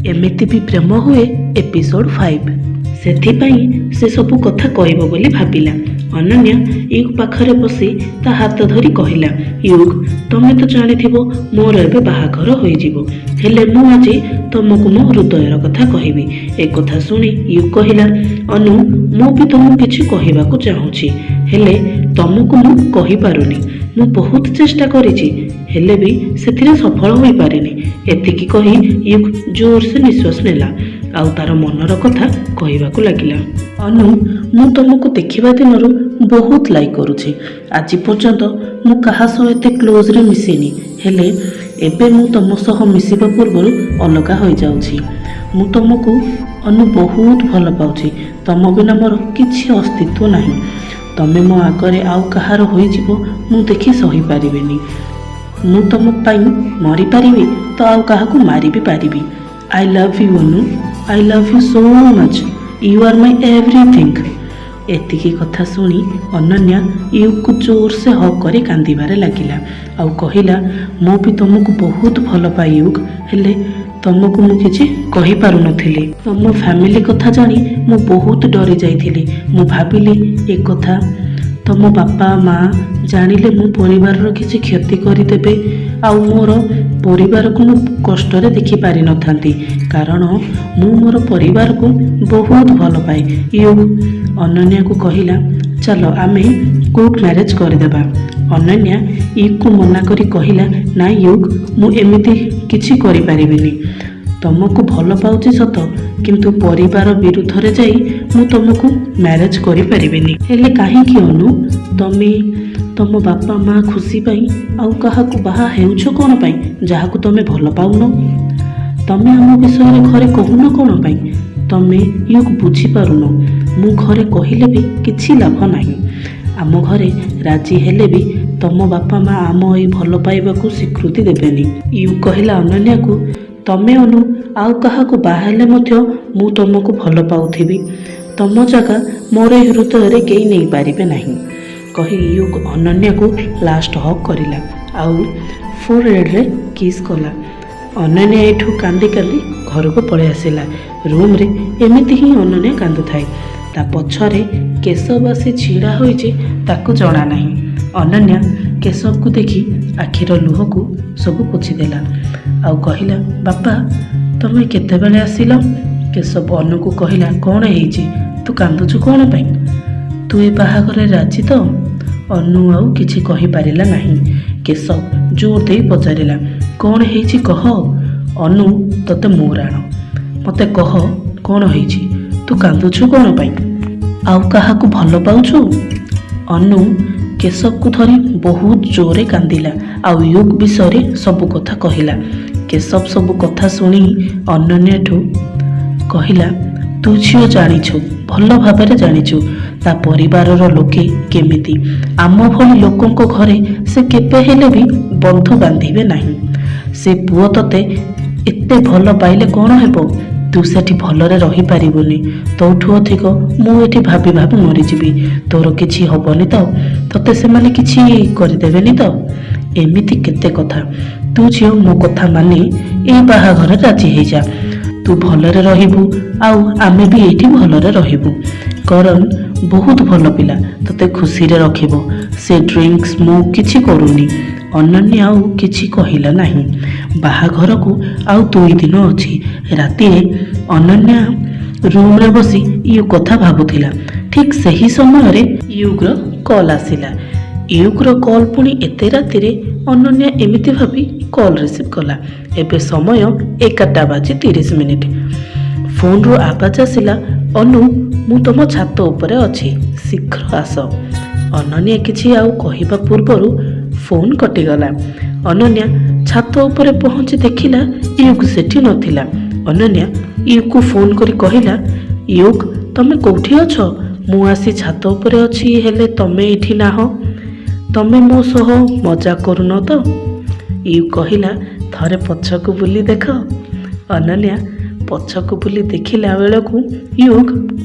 एमिति भी प्रेम हुए एपिसोड 5 सेथिपाई से सबु कथा कहब बोली भाविला। अनन्या युग पाखरे बसी ता हाथ धरी कहला, युग तमे तो जानिथिबो मोर एबे बाहाघर होई जिवो, हेले मु आज तुमको मो हृदयर कथा कहबी। ए कथा सुनी युग कहला, अनु मु भी तुमको किछि कहबाकू चाहूछि, हेले तुमको मु कहि पारुनी। मु बहुत चेष्टा करिछि हेले भी सेथिरे सफल होई पारिनी। एतिकी कही युग जोर से निश्वास नेला आउ तार मनर कथा कहबाकू लागिला। अनु मु तुमको देखिबा दिनरु बहुत लाइक करुछि। आज पर्यंत मु कहा सह एते क्लोज रे मिसिनी, हेले एबे मु तुम सह मिसिबा पूर्वरु अलगा होई जाउछि। मु तुमको अनु बहुत भल पाउछि। तुम बिना मोर किछि अस्तित्व नाही। तमे मो आगरे आउ कहार होई जिवो मु देखि सही पारिबेनी। मु तुम पाई मरी पारिबी तो आउ काहाकू मारी भी पारिबी। I love you Anu, I love you so much, you are my everything. एतिकी कथा शुणी अनन्या युग को जोर से हक करे कांदिबारे लागिला आउ कहिला, मु भी तुमको बहुत भल पाए युग, हेले तुमको मु किछि कहि पारु नथिली। तुम फैमिली कथा जानी मु बहुत डरी जाइथिली। मु भाबिली ए कथा तुम बापा माँ जानिले मो परिवार रो किछि क्षति करि देबे आउ मोर परिवार को मु कष्ट रे देखि पारि नथांती, कारण मु मोर परिवार को बहुत भल पाए। युग अनन्या को कहिला, चलो आमे कोर्ट मैरिज करदेबा। अनन्या युग को मना करी कहिला, ना युग मु एमिति किछि करि पारिबिनी। तुमको भल पाउछि सत, किंतु परिवार विरुद्ध रे जाई मु तुमको मैरिज करि पारिबिनी। हेले काहे कि अनु तमे तुम बापा माँ खुशी पाई आउ काहाकू बाहा हेउछ कोन पाई जाहाकू तमे भल पाउनो? तमे आम विषय घरे कहून कोन पाई? तमे युग बुझी पारुनो। मु घरे कहिले भी किछि लाभ नाही। आम घरे राजी हेले भी तुम बापा माँ आम एई भल पाइबाकू स्वीकृति देबेनी। युग कहिला अनन्या को, तमे अनु आउ काहाकू बाहाले मध्य मु तुमको भल पाउथिबी। तुम जगह मोर हृदय रे केई नहीं पारिबे नाही कही युग अनन्या को लास्ट हक करिला आउ फोरहेड रे किस कला। अनन्या एठू कांदी कांदी घर को पळे आसिला। रूम रे एमिति ही अनन्या कांदु थाए। ता पछरे केशव आसी छिड़ा होइजे ताकू जणा नाही। अनन्या केशव को देखी आखिर लुह को सब पोछि देला आउ कहिला, बापा तमे केते बेले आसिलो? केशव अनु को कहिला, कोन हेइछि तू कांदुछु कोन पई? तू ए बाहाघरे राजी तो? अनु आउ किछि कहि पारिला नाही। केशव जोर देई पचारिला, कोन हेइछि कह? अनु तते मोराण मते कह कोन हेइछि? तू कांदुछु कोन पई? आउ काहाकू भल पाउछु? अनु केशव को धरी बहुत जोरे कांदिला आउ युग विषय सबु कथा कहिला। केशव सबु कथा शुणी अनन्या ठू कहिला, तू झियो जानिछु भल भाबरे जानिछु ता परिवार लोके केमिति। आम भली लोकंको घरे से केबे हेले भी बंधु बांधिबे नाही। से पुओ तते एते भल पाइले कोन हेबो? तू सेठी भलरे रही पारिबुनी। तोठू अधिक मु एठी भाबी भाबी मरी जिबी। तोर किछि हबनी तो? तते से माने किछि करिदेबेनी तो? एमिति केते कथा। तू झियो मो कथा मानी ए बाहाघरे राजी हेइ जा। तू भलरे रहिबु आउ आमे भी एठी भलरे रहिबु। करण बहुत भल पिला, तते खुशी रे रखिबो। से ड्रिंक्स स्मोक किछि करूनी। अनन्या आउ किछि कहिला नाही। बाहाघर को आउ 2 दिन अछि। राति अनन्या रूम रे बसी यु कथा भाबुथिला। ठीक सही समय रे युग रो कॉल आसिला। युग रो कॉल पुणी एते राति रे अनन्या एमिति भाबी कॉल रिसीव कला। एबे समय 11:30। फोन रो आवाज आसिला, अनु मु तुम छात उपरे अछि, शीघ्र आस। अनन्या किछि आउ कहिबा पूर्वरु फोन कटिगला। अनन्या छात उपरे पहुंची देखिला युग सेठी नथिला। अनन्या युग को फोन करी कहिला, युग तमे कोठी अछ? मु आसी छात उपरे अछि, हेले तमे एठी नाहो। तमे मो सह मजाक करुन तो? युग कहिला, थरे पछकु बुली देख। अनन्या पछकु बुली देखिला बेलकू युग